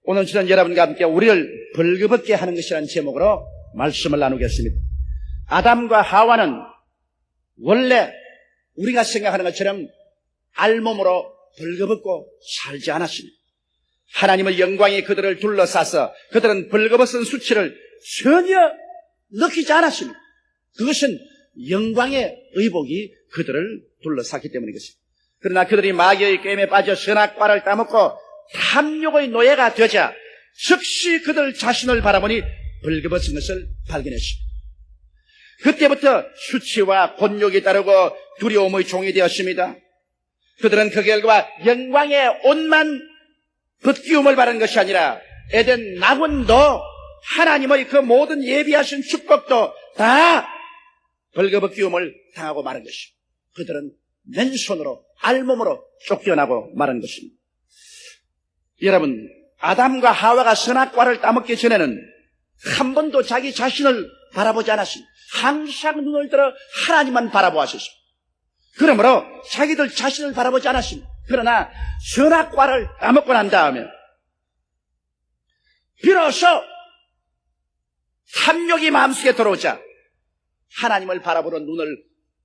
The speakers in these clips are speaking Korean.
오늘 저는 여러분과 함께 우리를 벌거벗게 하는 것이라는 제목으로 말씀을 나누겠습니다. 아담과 하와는 원래 우리가 생각하는 것처럼 알몸으로 벌거벗고 살지 않았습니다. 하나님의 영광이 그들을 둘러싸서 그들은 벌거벗은 수치를 전혀 느끼지 않았습니다. 그것은 영광의 의복이 그들을 둘러쌌기 때문인 것입니다. 그러나 그들이 마귀의 게임에 빠져 선악과를 따먹고 탐욕의 노예가 되자 즉시 그들 자신을 바라보니 벌거벗은 것을 발견했습니다. 그때부터 수치와 곤욕이 따르고 두려움의 종이 되었습니다. 그들은 그 결과 영광의 옷만 벗기움을 바라는 것이 아니라 에덴 낙원도 하나님의 그 모든 예비하신 축복도 다 벌거벗기움을 당하고 마는 것입니다. 그들은 맨손으로 알몸으로 쫓겨나고 마는 것입니다. 여러분, 아담과 하와가 선악과를 따먹기 전에는 한 번도 자기 자신을 바라보지 않았습니다. 항상 눈을 들어 하나님만 바라보았습니다. 그러므로 자기들 자신을 바라보지 않았습니다. 그러나 선악과를 따먹고 난 다음에 비로소 탐욕이 마음속에 들어오자 하나님을 바라보는 눈을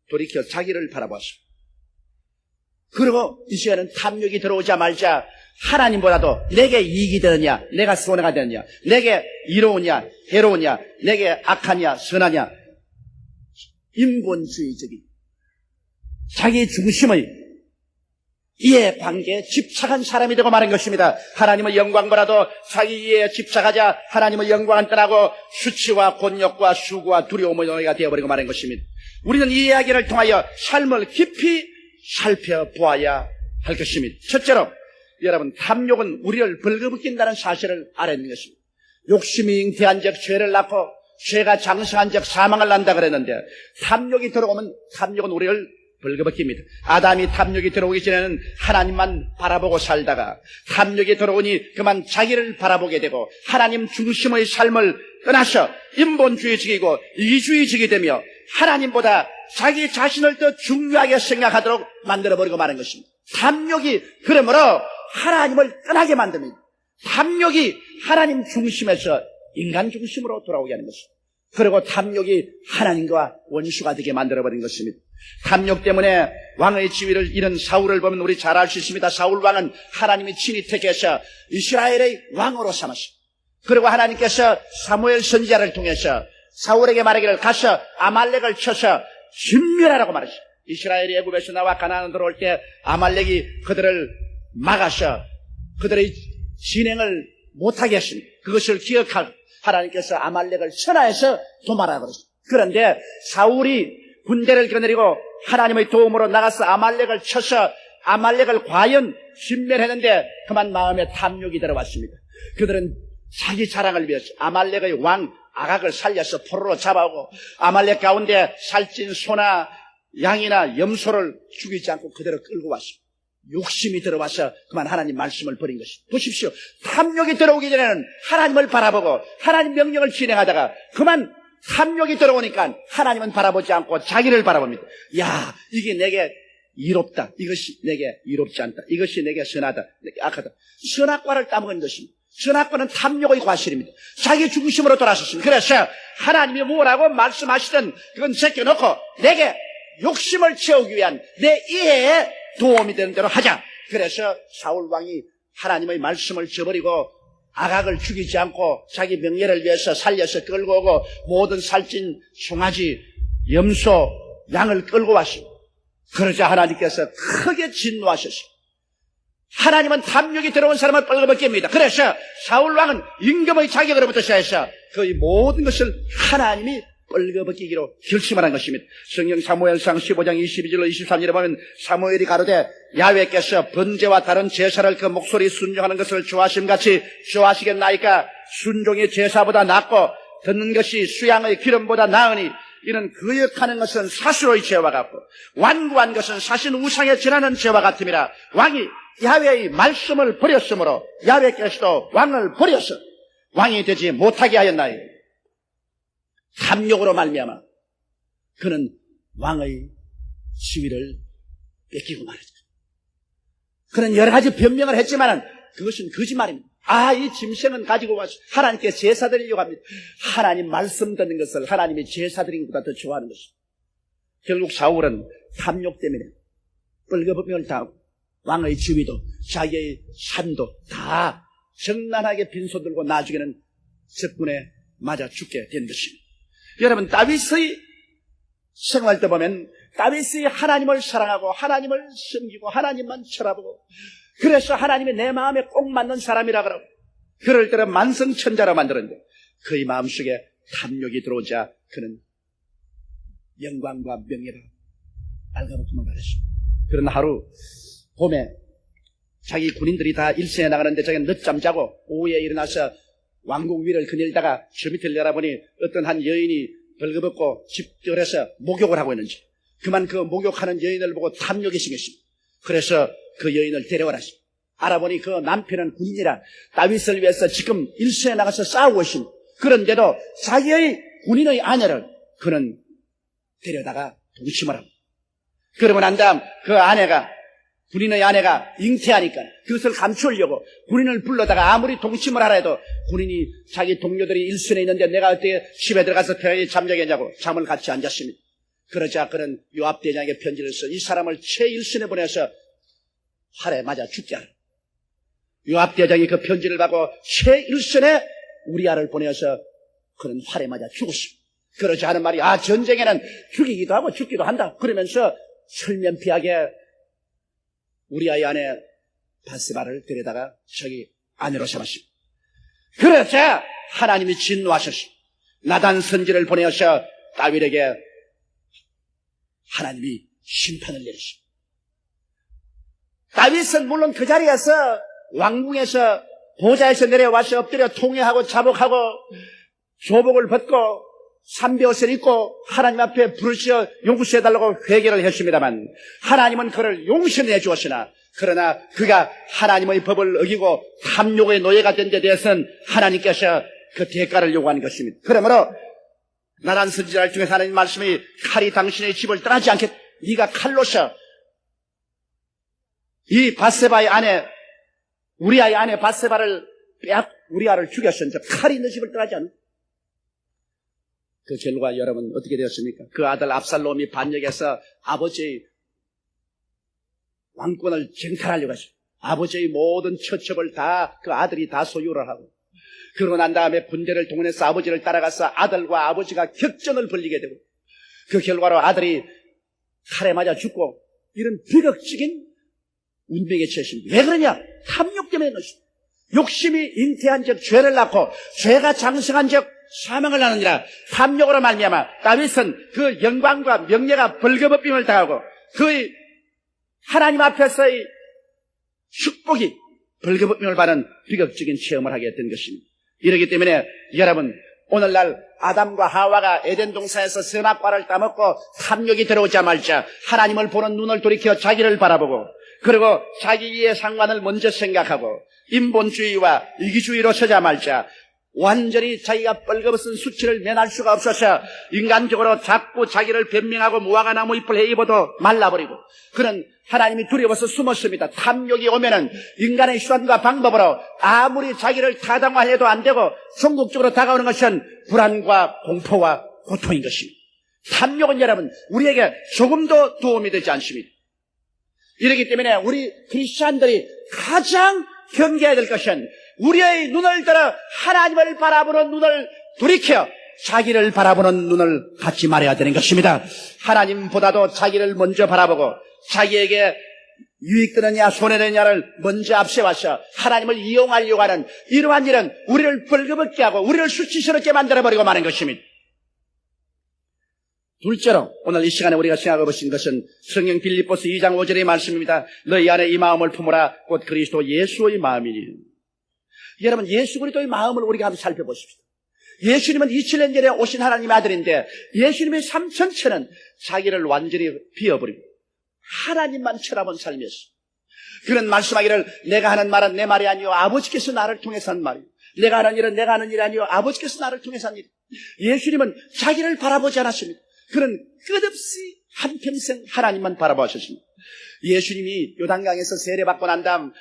돌이켜 자기를 바라보았습니다. 그리고 이 시간은 탐욕이 들어오자 말자 하나님보다도 내게 이익이 되느냐, 내가 손해가 되느냐, 내게 이로우냐, 해로우냐, 내게 악하냐, 선하냐, 인본주의적인 자기 중심의 이해 관계에 집착한 사람이 되고 마는 것입니다. 하나님의 영광보다도 자기 이해에 집착하자 하나님의 영광은 떠나고 수치와 곤욕과 수고와 두려움의 노예가 되어버리고 마는 것입니다. 우리는 이 이야기를 통하여 삶을 깊이 살펴보아야 할 것입니다. 첫째로 여러분, 탐욕은 우리를 벌거벗긴다는 사실을 알아야 하는 것입니다. 욕심이 잉태한 적 죄를 낳고 죄가 장성한 적 사망을 난다 그랬는데 탐욕이 들어오면 탐욕은 우리를 벌거벗깁니다. 아담이 탐욕이 들어오기 전에는 하나님만 바라보고 살다가 탐욕이 들어오니 그만 자기를 바라보게 되고 하나님 중심의 삶을 떠나서 인본주의적이고 이기주의적이 되며 하나님보다 자기 자신을 더 중요하게 생각하도록 만들어버리고 마는 것입니다. 탐욕이 그러므로 하나님을 떠나게 만듭니다. 탐욕이 하나님 중심에서 인간 중심으로 돌아오게 하는 것입니다. 그리고 탐욕이 하나님과 원수가 되게 만들어버린 것입니다. 탐욕 때문에 왕의 지위를 잃은 사울을 보면 우리 잘 알 수 있습니다. 사울 왕은 하나님이 친히 택해서 이스라엘의 왕으로 삼았습니다. 그리고 하나님께서 사무엘 선지자를 통해서 사울에게 말하기를 가서 아말렉을 쳐서 진멸하라고 말했습니다. 이스라엘이 애굽에서 나와 가나안 들어올 때 아말렉이 그들을 막아서 그들의 진행을 못하게 했습니다. 그것을 기억하고 하나님께서 아말렉을 천하에서 도말하라고 그랬습니다. 그런데 사울이 군대를 거느리고 하나님의 도움으로 나가서 아말렉을 쳐서 아말렉을 과연 진멸했는데 그만 마음에 탐욕이 들어왔습니다. 그들은 자기 자랑을 위해서 아말렉의 왕 아각을 살려서 포로로 잡아오고 아말렉 가운데 살찐 소나 양이나 염소를 죽이지 않고 그대로 끌고 왔습니다. 욕심이 들어와서 그만 하나님 말씀을 버린 것입니다. 보십시오. 탐욕이 들어오기 전에는 하나님을 바라보고 하나님 명령을 진행하다가 그만 탐욕이 들어오니까 하나님은 바라보지 않고 자기를 바라봅니다. 야, 이게 내게 이롭다. 이것이 내게 이롭지 않다. 이것이 내게 선하다. 내게 악하다. 선악과를 따먹은 것입니다. 선악과는 탐욕의 과실입니다. 자기 중심으로 돌아섰습니다. 그래서 하나님이 뭐라고 말씀하시든 그건 제껴놓고 내게 욕심을 채우기 위한 내 이해에 도움이 되는 대로 하자. 그래서 사울 왕이 하나님의 말씀을 저버리고 아각을 죽이지 않고 자기 명예를 위해서 살려서 끌고 오고 모든 살찐 송아지, 염소, 양을 끌고 왔습니다. 그러자 하나님께서 크게 진노하셨습니다. 하나님은 탐욕이 들어온 사람을 벌거벗깁니다. 그래서 사울 왕은 임금의 자격으로부터 시작해서 거의 모든 것을 하나님이 벌거벗기기로 결심한 것입니다. 성경 사무엘상 15장 22절로 23절에 보면 사무엘이 가로되 야훼께서 번제와 다른 제사를 그 목소리 순종하는 것을 좋아하심같이 좋아하시겠나이까. 순종이 제사보다 낫고 듣는 것이 수양의 기름보다 나으니 이는 거역하는 것은 사수로의 죄와 같고 완고한 것은 사신 우상에 전하는 죄와 같음이라. 왕이 야훼의 말씀을 버렸으므로 야훼께서도 왕을 버려서 왕이 되지 못하게 하였나이다. 탐욕으로 말미암아 그는 왕의 지위를 뺏기고 말았다. 그는 여러 가지 변명을 했지만 그것은 거짓말입니다. 이 짐승은 가지고 와서 하나님께 제사 드리려고 합니다. 하나님 말씀 듣는 것을 하나님이 제사 드리는 것보다 더 좋아하는 것입니다. 결국 사울은 탐욕 때문에 뻘거벗음을 당하고 왕의 지위도 자기의 산도 다 정난하게 빈손 들고 나중에는 적군에 맞아 죽게 된 것입니다. 여러분, 다윗의 생활 때 보면 다윗이 하나님을 사랑하고 하나님을 섬기고 하나님만 쳐다보고, 그래서 하나님이 내 마음에 꼭 맞는 사람이라 그러고 그럴 때는 만성천자로 만들었는데 그의 마음속에 탐욕이 들어오자 그는 영광과 명예가 빨가벗음을 받았습니다. 그런 하루 봄에 자기 군인들이 다 일선에 나가는데 자기는 늦잠 자고 오후에 일어나서 왕궁 위를 거닐다가 저 밑을 내다보니 어떤 한 여인이 벌거벗고 집결해서 목욕을 하고 있는지, 그만 그 목욕하는 여인을 보고 탐욕이 생겼습니다. 그래서 그 여인을 데려오라. 알아보니 그 남편은 군인이라 다윗을 위해서 지금 일선에 나가서 싸우고 있습니다. 그런데도 자기의 군인의 아내를 그는 데려다가 동침을 합니다. 그러고 난 다음 그 아내가, 군인의 아내가 잉태하니까 그것을 감추려고 군인을 불러다가 아무리 동침을 하라 해도 군인이 자기 동료들이 일선에 있는데 내가 어떻게 집에 들어가서 편하게 잠자겠냐고 잠을 같이 앉았습니다. 그러자 그는 요압 대장에게 편지를 써 이 사람을 최일선에 보내서 활에 맞아 죽게 하라. 요압 대장이 그 편지를 받고 최일선에 우리아를 보내서 그는 활에 맞아 죽었습니다. 그러지 않은 말이 전쟁에는 죽이기도 하고 죽기도 한다. 그러면서 설면피하게 우리아의 아내 바세바를 데려다가 저기 아내로 삼았습니다. 그러자 하나님이 진노하셨습니다. 나단 선지를 보내어서 다윗에게 하나님이 심판을 내렸습니다. 다윗은 물론 그 자리에서 왕궁에서 보좌에서 내려와서 엎드려 통회하고 자복하고 조복을 벗고 삼배옷을 입고 하나님 앞에 부르짖어 용서해달라고 회개를 했습니다만 하나님은 그를 용서해 주었으나, 그러나 그가 하나님의 법을 어기고 탐욕의 노예가 된 데 대해서는 하나님께서 그 대가를 요구하는 것입니다. 그러므로 나란 선지자들 중에 하나님 말씀이 칼이 당신의 집을 떠나지 않겠, 네가 칼로서 이 바세바의 아내 우리아의 아내 바세바를 우리아를 죽였으니 칼이 너 집을 떠나지 않는, 그 결과 여러분 어떻게 되었습니까? 그 아들 압살롬이 반역해서 아버지의 왕권을 쟁탈하려고 했어요. 아버지의 모든 처첩을 다 그 아들이 다 소유를 하고, 그러고 난 다음에 군대를 동원해서 아버지를 따라가서 아들과 아버지가 격전을 벌이게 되고, 그 결과로 아들이 칼에 맞아 죽고, 이런 비극적인 운명에 처했습니다. 왜 그러냐? 탐욕 때문에 그렇습니다. 욕심이 잉태한 적 죄를 낳고 죄가 장성한 적 사망을 나느니라. 탐욕으로 말미암아 다윗은 그 영광과 명예가 벌거벗김을 당하고 그의 하나님 앞에서의 축복이 벌거벗김을 받는 비극적인 체험을 하게 된 것입니다. 이렇기 때문에 여러분, 오늘날 아담과 하와가 에덴 동산에서 선악과를 따먹고 탐욕이 들어오자 말자 하나님을 보는 눈을 돌이켜 자기를 바라보고, 그리고 자기의 상관을 먼저 생각하고 인본주의와 이기주의로 서자 말자 완전히 자기가 뻘거벗은 수치를 면할 수가 없어서 인간적으로 자꾸 자기를 변명하고 무화과 나무 잎을 헤입어도 말라버리고, 그런 하나님이 두려워서 숨었습니다. 탐욕이 오면은 인간의 수단과 방법으로 아무리 자기를 타당화해도 안 되고 궁극적으로 다가오는 것은 불안과 공포와 고통인 것입니다. 탐욕은 여러분 우리에게 조금도 도움이 되지 않습니다. 이렇기 때문에 우리 크리스찬들이 가장 경계해야 될 것은 우리의 눈을 들어 하나님을 바라보는 눈을 돌이켜 자기를 바라보는 눈을 갖지 말아야 되는 것입니다. 하나님보다도 자기를 먼저 바라보고 자기에게 유익되느냐 손해되느냐를 먼저 앞세워서 하나님을 이용하려고 하는 이러한 일은 우리를 벌거벗게 하고 우리를 수치스럽게 만들어버리고 마는 것입니다. 둘째로 오늘 이 시간에 우리가 생각해 보신 것은 성경 빌립보서 2장 5절의 말씀입니다. 너희 안에 이 마음을 품으라 곧 그리스도 예수의 마음이니. 여러분, 예수 그리스도의 마음을 우리가 한번 살펴보십시다. 예수님은 2000년 전에 오신 하나님의 아들인데 예수님의 삶 전체는 자기를 완전히 비워버리고 하나님만 쳐다본 삶이었어요. 그는 말씀하기를 내가 하는 말은 내 말이 아니요 아버지께서 나를 통해서 한 말이요, 내가 하는 일은 내가 하는 일이 아니요 아버지께서 나를 통해서 한 일. 예수님은 자기를 바라보지 않았습니다. 그는 끝없이 한평생 하나님만 바라보셨습니다. 예수님이 요단강에서 세례받고 난 다음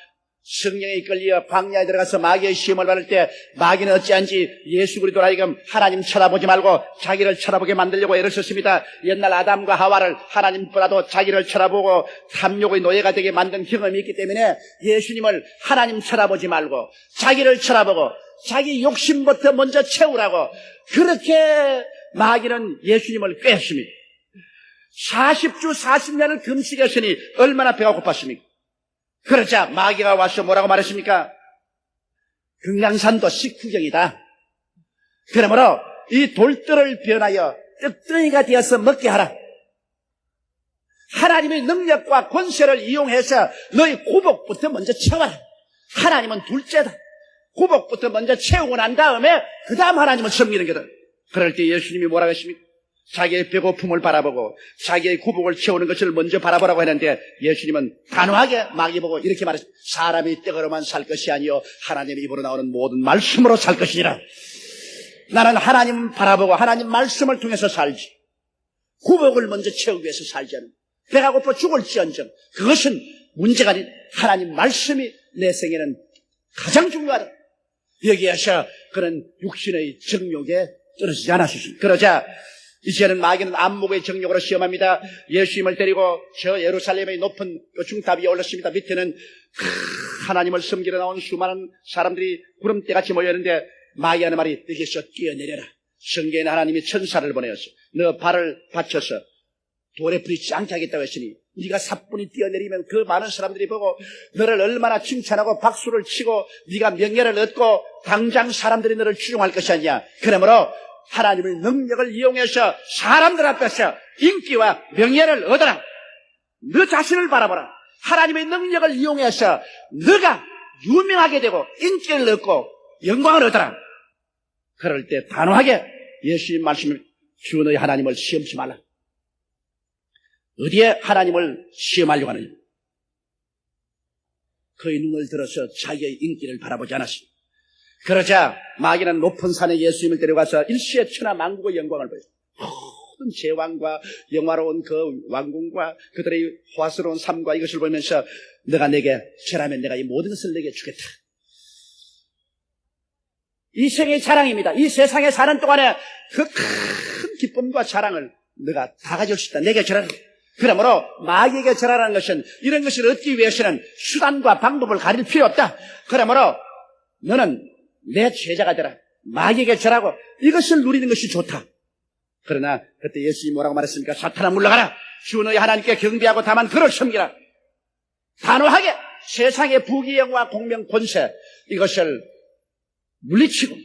성령에 이끌려 광야에 들어가서 마귀의 시험을 받을 때 마귀는 어찌한지 예수 그리스도로 하여금 하나님 쳐다보지 말고 자기를 쳐다보게 만들려고 애를 썼습니다. 옛날 아담과 하와를 하나님보다도 자기를 쳐다보고 탐욕의 노예가 되게 만든 경험이 있기 때문에 예수님을 하나님 쳐다보지 말고 자기를 쳐다보고 자기 욕심부터 먼저 채우라고 그렇게 마귀는 예수님을 꾀했습니다. 40주 40년을 금식했으니 얼마나 배가 고팠습니까? 그러자 마귀가 와서 뭐라고 말했습니까? 금강산도 식후경이다. 그러므로 이 돌들을 변하여 떡덩이가 되어서 먹게 하라. 하나님의 능력과 권세를 이용해서 너희 구복부터 먼저 채워라. 하나님은 둘째다. 구복부터 먼저 채우고 난 다음에 그 다음 하나님을 섬기는 거다. 그럴 때 예수님이 뭐라고 했습니까? 자기의 배고픔을 바라보고 자기의 구복을 채우는 것을 먼저 바라보라고 했는데 예수님은 단호하게 마귀 보고 이렇게 말했습니다. 사람이 떡으로만 살 것이 아니요 하나님의 입으로 나오는 모든 말씀으로 살 것이니라. 나는 하나님 바라보고 하나님 말씀을 통해서 살지. 구복을 먼저 채우기 위해서 살지 않은 배가 고파 죽을지언정 그것은 문제가 아닌 하나님 말씀이 내 생에는 가장 중요하다. 여기에서 그는 육신의 정욕에 떨어지지 않았습니다. 그러자 이제는 마귀는 안목의 정욕으로 시험합니다. 예수님을 데리고 저 예루살렘의 높은 중탑 위에 올랐습니다. 밑에는 하나님을 섬기러 나온 수많은 사람들이 구름대같이 모여있는데 마귀 하는 말이 여기서 뛰어내려라. 성경에는 하나님이 천사를 보내었어. 너 발을 받쳐서 돌에 부딪히지 않게 하겠다고 했으니 네가 사뿐히 뛰어내리면 그 많은 사람들이 보고 너를 얼마나 칭찬하고 박수를 치고 네가 명예를 얻고 당장 사람들이 너를 추종할 것이 아니냐. 그러므로 하나님의 능력을 이용해서 사람들 앞에서 인기와 명예를 얻어라. 너 자신을 바라보라. 하나님의 능력을 이용해서 너가 유명하게 되고 인기를 얻고 영광을 얻어라. 그럴 때 단호하게 예수님 말씀을 주 너희 하나님을 시험치 말라. 어디에 하나님을 시험하려고 하느냐. 그의 눈을 들어서 자기의 인기를 바라보지 않았습니다. 그러자 마귀는 높은 산에 예수님을 데려가서 일시에 천하 만국의 영광을 보였습니다. 모든 제왕과 영화로운 그 왕궁과 그들의 화스러운 삶과 이것을 보면서 너가 내게 절하면 내가 이 모든 것을 내게 주겠다. 이 세계의 자랑입니다. 이 세상에 사는 동안에 그 큰 기쁨과 자랑을 너가 다 가질 수 있다. 내게 절하라. 그러므로 마귀에게 절하라는 것은 이런 것을 얻기 위해서는 수단과 방법을 가릴 필요 없다. 그러므로 너는 내 제자가 되라. 마귀에게 절하고 이것을 누리는 것이 좋다. 그러나 그때 예수님이 뭐라고 말했습니까? 사탄아 물러가라. 주 너희 하나님께 경배하고 다만 그를 섬기라. 단호하게 세상의 부귀영화 공명 권세 이것을 물리치고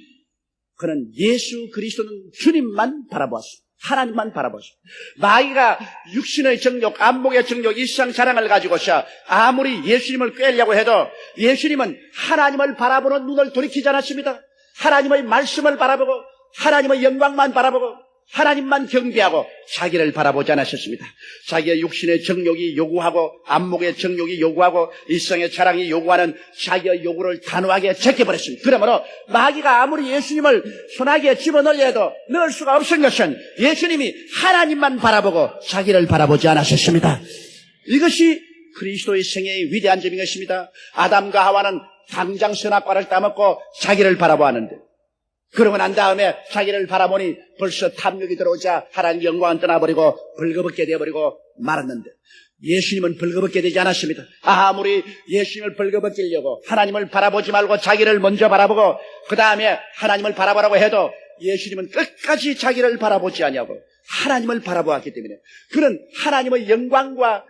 그는 예수 그리스도는 주님만 바라보았습니다. 하나님만 바라보았습니다. 마귀가 육신의 정욕, 안목의 정욕, 일상 자랑을 가지고서 아무리 예수님을 꿰려고 해도 예수님은 하나님을 바라보는 눈을 돌이키지 않았습니다. 하나님의 말씀을 바라보고 하나님의 영광만 바라보고 하나님만 경배하고 자기를 바라보지 않으셨습니다. 자기의 육신의 정욕이 요구하고 안목의 정욕이 요구하고 일상의 자랑이 요구하는 자기의 요구를 단호하게 제껴버렸습니다. 그러므로 마귀가 아무리 예수님을 손아귀에 집어넣으려 해도 넣을 수가 없은 것은 예수님이 하나님만 바라보고 자기를 바라보지 않으셨습니다. 이것이 그리스도의 생애의 위대한 점인 것입니다. 아담과 하와는 당장 선악과를 따먹고 자기를 바라보았는데 그러고 난 다음에 자기를 바라보니 벌써 탐욕이 들어오자 하나님 영광은 떠나버리고 벌거벗게 되어버리고 말았는데 예수님은 벌거벗게 되지 않았습니다. 아무리 예수님을 벌거벗기려고 하나님을 바라보지 말고 자기를 먼저 바라보고 그 다음에 하나님을 바라보라고 해도 예수님은 끝까지 자기를 바라보지 아니하고 하나님을 바라보았기 때문에 그는 하나님의 영광과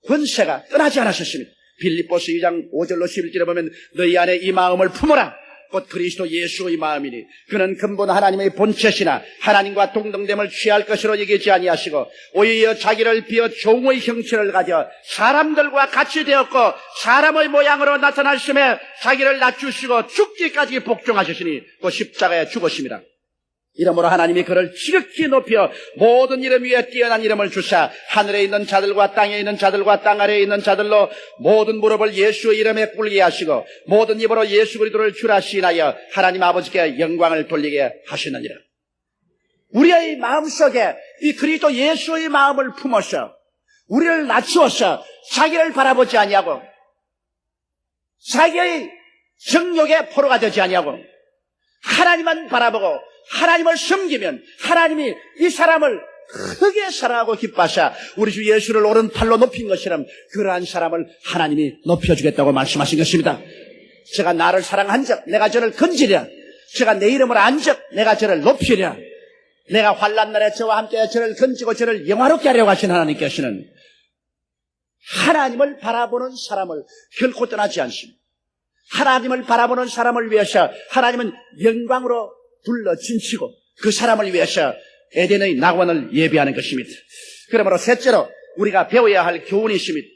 권세가 떠나지 않았었습니다. 빌립보서 2장 5절로 11절에 보면 너희 안에 이 마음을 품어라. 곧 그리스도 예수의 마음이니 그는 근본 하나님의 본체시나 하나님과 동등됨을 취할 것으로 여기지 아니하시고 오히려 자기를 비어 종의 형체를 가져 사람들과 같이 되었고 사람의 모양으로 나타나심에 자기를 낮추시고 죽기까지 복종하셨으니 그 십자가에 죽으심이라. 이러므로 하나님이 그를 지극히 높여 모든 이름 위에 뛰어난 이름을 주사 하늘에 있는 자들과 땅에 있는 자들과 땅 아래에 있는 자들로 모든 무릎을 예수의 이름에 꿇게 하시고 모든 입으로 예수 그리스도를 주라 시인하여 하나님 아버지께 영광을 돌리게 하시느니라. 우리의 마음속에 이 그리스도 예수의 마음을 품어서 우리를 낮추어서 자기를 바라보지 아니하고 자기의 정욕의 포로가 되지 아니하고 하나님만 바라보고 하나님을 섬기면 하나님이 이 사람을 크게 사랑하고 기뻐하사 우리 주 예수를 오른팔로 높인 것처럼 그러한 사람을 하나님이 높여주겠다고 말씀하신 것입니다. 제가 나를 사랑한 적 내가 저를 건지랴. 제가 내 이름을 안 적 내가 저를 높이랴. 내가 환난 날에 저와 함께 저를 건지고 저를 영화롭게 하려고 하신 하나님께서는 하나님을 바라보는 사람을 결코 떠나지 않습니다. 하나님을 바라보는 사람을 위해서 하나님은 영광으로 둘러 진치고 그 사람을 위해서 에덴의 낙원을 예비하는 것입니다. 그러므로 셋째로 우리가 배워야 할 교훈이 있습니다.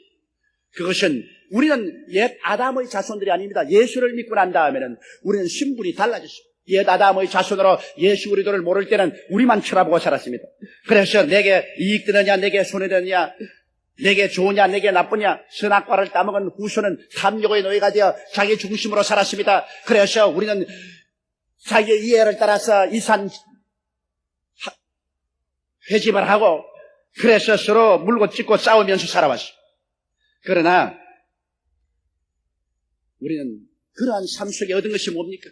그것은 우리는 옛 아담의 자손들이 아닙니다. 예수를 믿고 난 다음에는 우리는 신분이 달라졌습니다. 옛 아담의 자손으로 예수 그리스도를 모를 때는 우리만 쳐다보고 살았습니다. 그래서 내게 이익 되느냐 내게 손해되느냐 내게 좋으냐 내게 나쁘냐 선악과를 따먹은 후손은 탐욕의 노예가 되어 자기 중심으로 살았습니다. 그래서 우리는 자기의 이해를 따라서 이산 회집을 하고 그래서 서로 물고 찢고 싸우면서 살아왔습니다. 그러나 우리는 그러한 삶 속에 얻은 것이 뭡니까?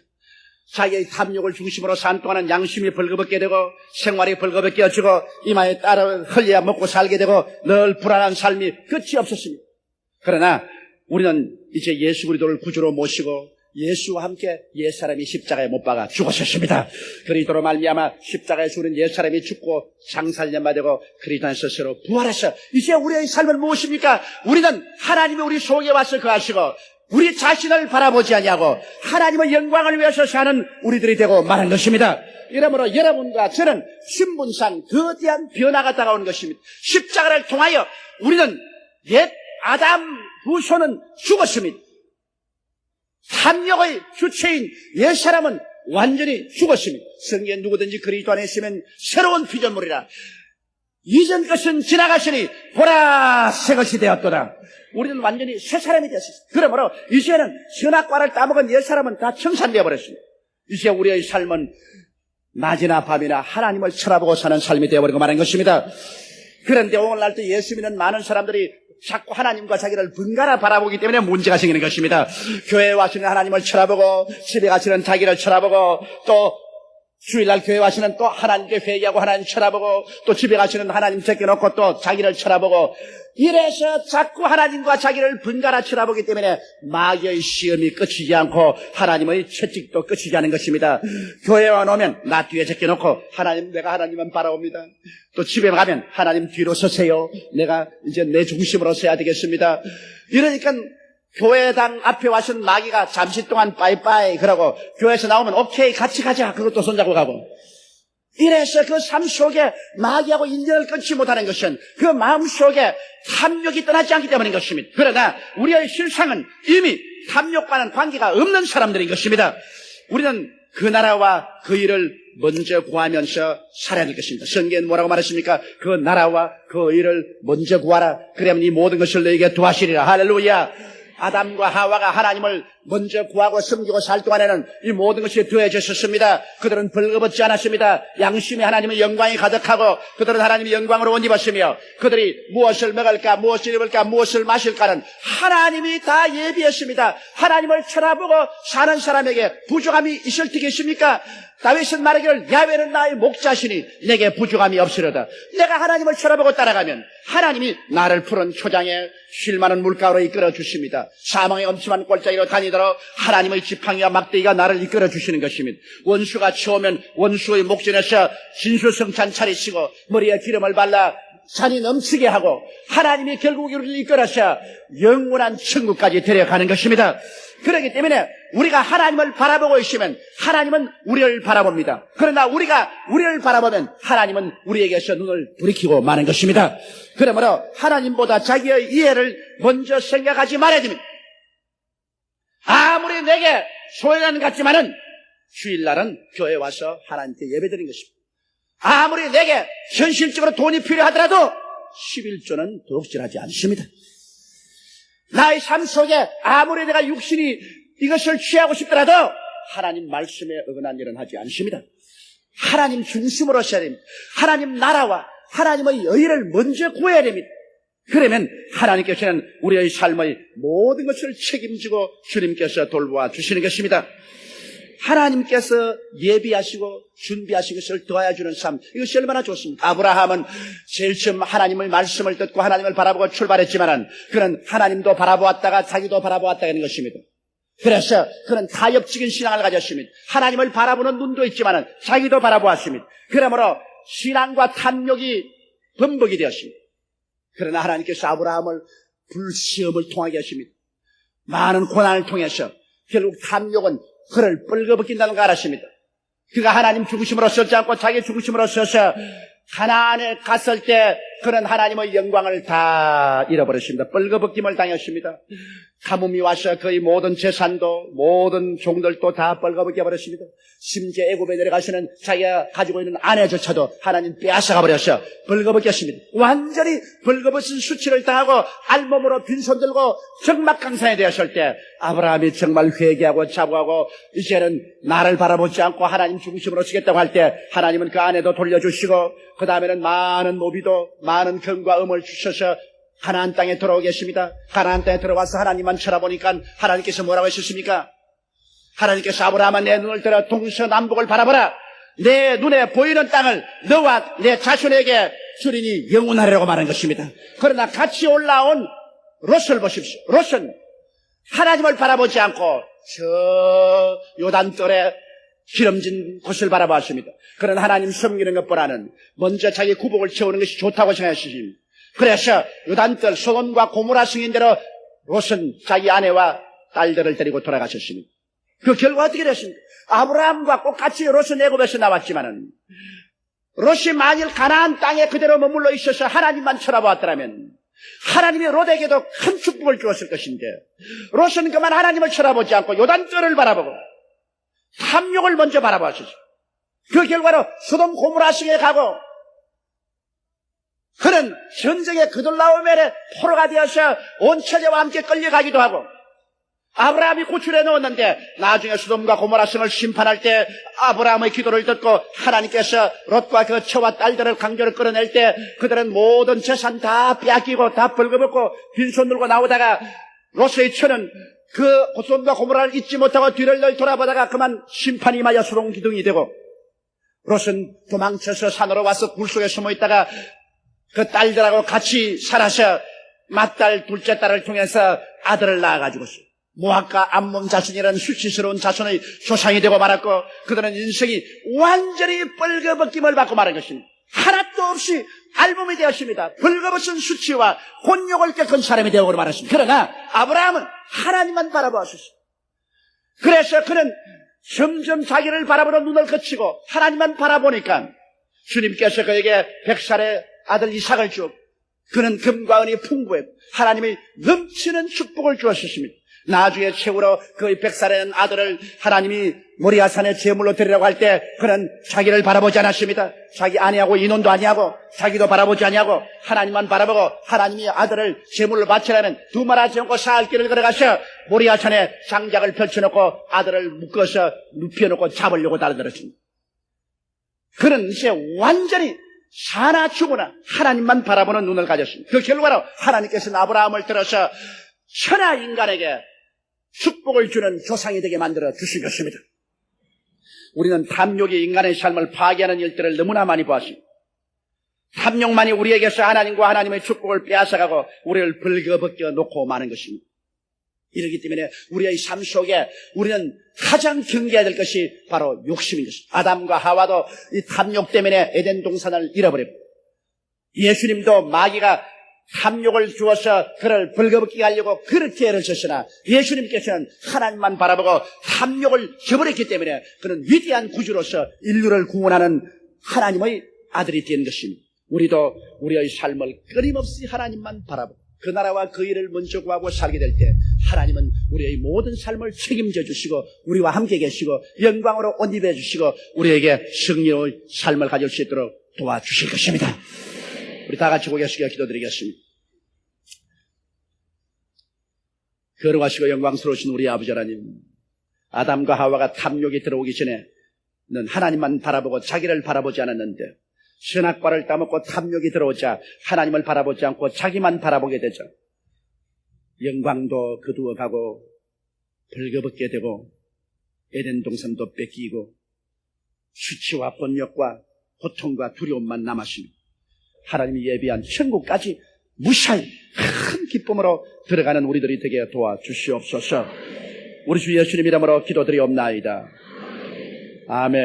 자기의 탐욕을 중심으로 산 동안은 양심이 벌거벗게 되고 생활이 벌거벗게 어지고 이마에 따라 흘려야 먹고 살게 되고 늘 불안한 삶이 끝이 없었습니다. 그러나 우리는 이제 예수 그리스도를 구주로 모시고 예수와 함께 옛사람이 십자가에 못 박아 죽으셨습니다. 그리스도로 말미암아 십자가에 죽은 옛사람이 죽고 장살년마 되고 그리스도 안에서 서로 부활해서 이제 우리의 삶은 무엇입니까? 우리는 하나님이 우리 속에 와서 거하시고 우리 자신을 바라보지 아니하고 하나님의 영광을 위해서 사는 우리들이 되고 말한 것입니다. 이러므로 여러분과 저는 신분상 거대한 변화가 다가오는 것입니다. 십자가를 통하여 우리는 옛 아담 후손은 죽었습니다. 탐욕의 주체인 옛사람은 완전히 죽었습니다. 성경에 누구든지 그리스도 안에 있으면 새로운 피조물이라. 이전 것은 지나가시니 보라 새 것이 되었도다. 우리는 완전히 새 사람이 되었습니다. 그러므로 이제는 선악과를 따먹은 옛사람은 다 청산되어 버렸습니다. 이제 우리의 삶은 낮이나 밤이나 하나님을 쳐다보고 사는 삶이 되어버리고 말한 것입니다. 그런데 오늘날도 예수 믿는 많은 사람들이 자꾸 하나님과 자기를 번갈아 바라보기 때문에 문제가 생기는 것입니다. 교회에 와서는 하나님을 쳐다보고 집에 가서는 자기를 쳐다보고 또 주일날 교회 와서는 또 하나님께 회개하고 하나님 쳐다보고 또 집에 가서는 하나님 제껴놓고 또 자기를 쳐다보고 이래서 자꾸 하나님과 자기를 번갈아 쳐다보기 때문에 마귀의 시험이 끝이지 않고 하나님의 채찍도 끝이지 않은 것입니다. 교회에 오면 나 뒤에 제껴놓고 하나님 내가 하나님만 바라봅니다. 또 집에 가면 하나님 뒤로 서세요. 내가 이제 내 중심으로 서야 되겠습니다. 이러니까 교회당 앞에 와서는 마귀가 잠시 동안 빠이빠이 그러고 교회에서 나오면 오케이 같이 가자 그것도 손잡고 가고 이래서 그 삶 속에 마귀하고 인연을 끊지 못하는 것은 그 마음 속에 탐욕이 떠나지 않기 때문인 것입니다. 그러나 우리의 실상은 이미 탐욕과는 관계가 없는 사람들인 것입니다. 우리는 그 나라와 그 일을 먼저 구하면서 살아야 될 것입니다. 성경은 뭐라고 말했습니까? 그 나라와 그 일을 먼저 구하라. 그러면 이 모든 것을 너에게 도와주리라. 할렐루야. 아담과 하와가 하나님을 먼저 구하고 섬기고 살 동안에는 이 모든 것이 더해졌었습니다. 그들은 벌거벗지 않았습니다. 양심이 하나님의 영광이 가득하고 그들은 하나님의 영광으로 옷 입었으며 그들이 무엇을 먹을까 무엇을 입을까 무엇을 마실까는 하나님이 다 예비했습니다. 하나님을 쳐다보고 사는 사람에게 부족함이 있을 테 있습니까? 다윗은 말하기를 야훼는 나의 목자시니 내게 부족함이 없으려다. 내가 하나님을 쳐다보고 따라가면 하나님이 나를 푸른 초장에 쉴 만한 물가로 이끌어 주십니다. 사망의 엄침한 골짜기로 다니도록 하나님의 지팡이와 막대기가 나를 이끌어 주시는 것입니다. 원수가 치오면 원수의 목전에서 진수성찬 차리시고 머리에 기름을 발라 산이 넘치게 하고 하나님이 결국 우리를 이끌어서 영원한 천국까지 데려가는 것입니다. 그렇기 때문에 우리가 하나님을 바라보고 있으면 하나님은 우리를 바라봅니다. 그러나 우리가 우리를 바라보면 하나님은 우리에게서 눈을 돌이키고 마는 것입니다. 그러므로 하나님보다 자기의 이해를 먼저 생각하지 말아야 됩니다. 아무리 내게 소외는 같지만은 주일날은 교회에 와서 하나님께 예배드린 것입니다. 아무리 내게 현실적으로 돈이 필요하더라도 11조는 도둑질하지 않습니다. 나의 삶 속에 아무리 내가 육신이 이것을 취하고 싶더라도 하나님 말씀에 어긋난 일은 하지 않습니다. 하나님 중심으로 서야 됩니다. 하나님 나라와 하나님의 의를 먼저 구해야 됩니다. 그러면 하나님께서는 우리의 삶의 모든 것을 책임지고 주님께서 돌보아 주시는 것입니다. 하나님께서 예비하시고 준비하신 것을 더하여 주는 삶, 이것이 얼마나 좋습니까? 아브라함은 제일 처음 하나님의 말씀을 듣고 하나님을 바라보고 출발했지만은 그는 하나님도 바라보았다가 자기도 바라보았다는 것입니다. 그래서 그는 가엽적인 신앙을 가졌습니다. 하나님을 바라보는 눈도 있지만은 자기도 바라보았습니다. 그러므로 신앙과 탐욕이 범벅이 되었습니다. 그러나 하나님께서 아브라함을 불시험을 통하게 하십니다. 많은 고난을 통해서 결국 탐욕은 그를 뻘거벗긴다는 걸 알았습니다. 그가 하나님 죽으심으로 서지 않고 자기 죽으심으로 서서 가나안에 갔을 때 그는 하나님의 영광을 다 잃어버렸습니다. 뻘거벗김을 당했습니다. 가뭄이 와서 그의 모든 재산도 모든 종들도 다 뻘거벗겨 버렸습니다. 심지어 애굽에 내려가서는 자기가 가지고 있는 아내조차도 하나님 빼앗아가 버려서 벌거벗겼습니다. 완전히 벌거벗은 수치를 당하고 알몸으로 빈손 들고 적막강산에 되었을 때 아브라함이 정말 회개하고 자부하고 이제는 나를 바라보지 않고 하나님 죽으심으로 쓰겠다고 할 때 하나님은 그 아내도 돌려주시고 그 다음에는 많은 노비도 많은 경과 음을 주셔서 가나안 땅에 들어오게 했습니다. 가나안 땅에 들어와서 하나님만 쳐다보니까 하나님께서 뭐라고 하셨습니까? 하나님께서 아브라함아 내 눈을 들어 동서남북을 바라보라. 내 눈에 보이는 땅을 너와 내 자손에게 주리니 영원하리라고 말한 것입니다. 그러나 같이 올라온 롯을 보십시오. 롯은 하나님을 바라보지 않고 저 요단떨에 기름진 곳을 바라보았습니다. 그러나 하나님 섬기는 것보다는 먼저 자기 구복을 채우는 것이 좋다고 생각하십니다. 그래서 요단떨 소돔과 고모라 승인대로 롯은 자기 아내와 딸들을 데리고 돌아가셨습니다. 그 결과 어떻게 됐습니까? 아브라함과 똑같이 롯은 애굽에서 나왔지만은 롯이 만일 가나안 땅에 그대로 머물러 있어서 하나님만 쳐다보았더라면 하나님이 롯에게도 큰 축복을 주었을 것인데 롯은 그만 하나님을 쳐다보지 않고 요단떨을 바라보고 탐욕을 먼저 바라보았었죠. 그 결과로 소돔 고모라 성에 가고 그는 전쟁의 그돌라오멜의 포로가 되어서 온 처제와 함께 끌려가기도 하고 아브라함이 구출해 놓았는데 나중에 소돔과 고모라 성을 심판할 때 아브라함의 기도를 듣고 하나님께서 롯과 그 처와 딸들을 강제로 끌어낼 때 그들은 모든 재산 다 빼앗기고 다 벌거벗고 빈손 들고 나오다가 롯의 처는 그 소돔과 고모라를 잊지 못하고 뒤를 돌아보다가 그만 심판이 임하여 소동기둥이 되고 롯은 도망쳐서 산으로 와서 굴 속에 숨어있다가 그 딸들하고 같이 살아서 맏딸 둘째 딸을 통해서 아들을 낳아가지고서 모압과 암몬 자손이라는 수치스러운 자손의 조상이 되고 말았고 그들은 인생이 완전히 벌거벗김을 받고 말한 것입니다. 하나도 없이 알몸이 되었습니다. 벌거벗은 수치와 혼욕을 겪은 사람이 되고 말았습니다. 그러나 아브라함은 하나님만 바라보았습니다. 그래서 그는 점점 자기를 바라보는 눈을 거치고 하나님만 바라보니까 주님께서 그에게 100살의 아들 이삭을 주었고 그는 금과 은이 풍부했고 하나님이 넘치는 축복을 주었습니다. 나중에 최후로 그 100살의 아들을 하나님이 모리아산에 제물로 드리라고 할 때 그는 자기를 바라보지 않았습니다. 자기 아내하고 인혼도 아니하고 자기도 바라보지 아니하고 하나님만 바라보고 하나님이 아들을 제물로 바치라면 두말하지 않고 사흘 길을 걸어가서 모리아산에 장작을 펼쳐놓고 아들을 묶어서 눕혀놓고 잡으려고 달려들었습니다. 그는 이제 완전히 사나 죽으나 하나님만 바라보는 눈을 가졌습니다. 그 결과로 하나님께서는 아브라함을 들어서 천하 인간에게 축복을 주는 조상이 되게 만들어 주신 것입니다. 우리는 탐욕이 인간의 삶을 파괴하는 일들을 너무나 많이 보았습니다. 탐욕만이 우리에게서 하나님과 하나님의 축복을 빼앗아가고 우리를 벌거벗겨 놓고 마는 것입니다. 이렇기 때문에 우리의 삶 속에 우리는 가장 경계해야 될 것이 바로 욕심인 것입니다. 아담과 하와도 이 탐욕 때문에 에덴 동산을 잃어버렸고 예수님도 마귀가 탐욕을 주어서 그를 벌거벗게 하려고 그렇게 애를 썼으나 예수님께서는 하나님만 바라보고 탐욕을 저버렸기 때문에 그는 위대한 구주로서 인류를 구원하는 하나님의 아들이 된 것입니다. 우리도 우리의 삶을 끊임없이 하나님만 바라보고 그 나라와 그 일을 먼저 구하고 살게 될 때 하나님은 우리의 모든 삶을 책임져 주시고 우리와 함께 계시고 영광으로 옷 입혀 주시고 우리에게 승리의 삶을 가질 수 있도록 도와주실 것입니다. 우리 다 같이 고개 숙여 기도드리겠습니다. 거룩하시고 영광스러우신 우리 아버지 하나님, 아담과 하와가 탐욕이 들어오기 전에는 하나님만 바라보고 자기를 바라보지 않았는데 선악과를 따먹고 탐욕이 들어오자 하나님을 바라보지 않고 자기만 바라보게 되죠. 영광도 거두어가고 벌거벗게 되고 에덴 동산도 뺏기고 수치와 번역과 고통과 두려움만 남았습니다. 하나님이 예비한 천국까지 무사히 큰 기쁨으로 들어가는 우리들이 되게 도와주시옵소서. 우리 주 예수님 이름으로 기도드리옵나이다. 아멘.